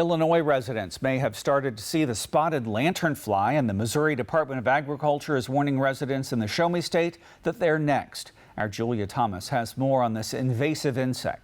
Illinois residents may have started to see the spotted lanternfly, and the Missouri Department of Agriculture is warning residents in the Show Me State that they're next. Our Julia Thomas has more on this invasive insect.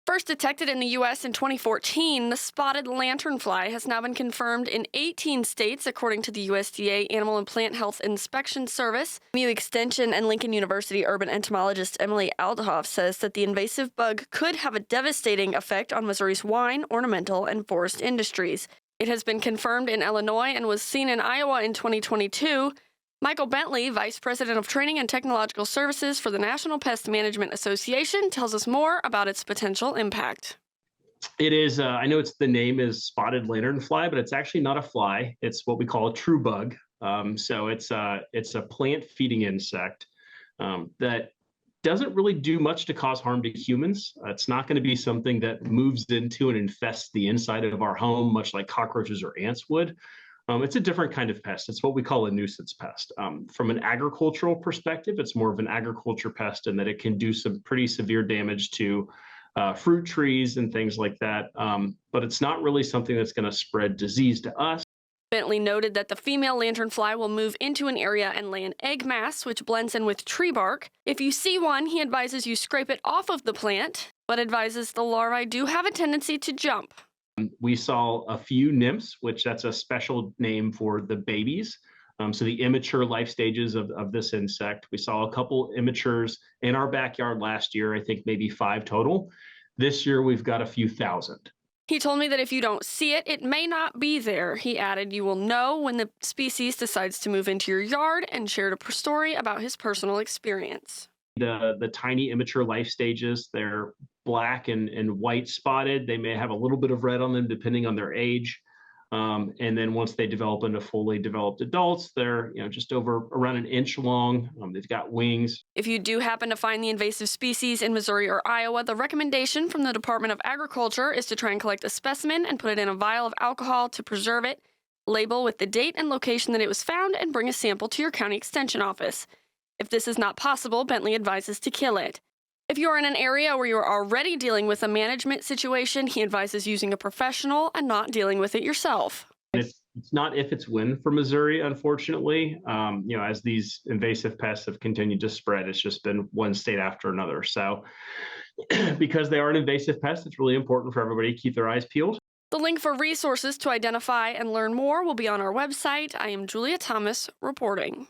First detected in the U.S. in 2014, the spotted lanternfly has now been confirmed in 18 states, according to the USDA Animal and Plant Health Inspection Service. MU Extension and Lincoln University urban entomologist Emily Althoff says that the invasive bug could have a devastating effect on Missouri's wine, ornamental, and forest industries. It has been confirmed in Illinois and was seen in Iowa in 2022. Michael Bentley, Vice President of Training and Technological Services for the National Pest Management Association, tells us more about its potential impact. It is, I know the name is spotted lanternfly, but it's actually not a fly. It's what we call a true bug. So it's a plant feeding insect that doesn't really do much to cause harm to humans. It's not going to be something that moves into and infests the inside of our home, much like cockroaches or ants would. It's a different kind of pest. It's what we call a nuisance pest. From an agricultural perspective, it's more of an agriculture pest in that it can do some pretty severe damage to fruit trees and things like that. But it's not really something that's going to spread disease to us. Bentley noted that the female lanternfly will move into an area and lay an egg mass, which blends in with tree bark. If you see one, he advises you scrape it off of the plant, but advises the larvae do have a tendency to jump. We saw a few nymphs, which that's a special name for the babies. So the immature life stages of this insect. We saw a couple immatures in our backyard last year, I think maybe 5 total. This year, we've got a few thousand. He told me that if you don't see it, it may not be there. He added, you will know when the species decides to move into your yard, and shared a story about his personal experience. The tiny immature life stages, they're black and white spotted. They may have a little bit of red on them depending on their age. And then once they develop into fully developed adults, they're just around an inch long. They've got wings. If you do happen to find the invasive species in Missouri or Iowa, the recommendation from the Department of Agriculture is to try and collect a specimen and put it in a vial of alcohol to preserve it, label with the date and location that it was found, and bring a sample to your county extension office. If this is not possible, Bentley advises to kill it. If you are in an area where you are already dealing with a management situation, he advises using a professional and not dealing with it yourself. It's not if, it's when for Missouri, unfortunately. As these invasive pests have continued to spread, it's just been one state after another. So because they are an invasive pest, it's really important for everybody to keep their eyes peeled. The link for resources to identify and learn more will be on our website. I am Julia Thomas reporting.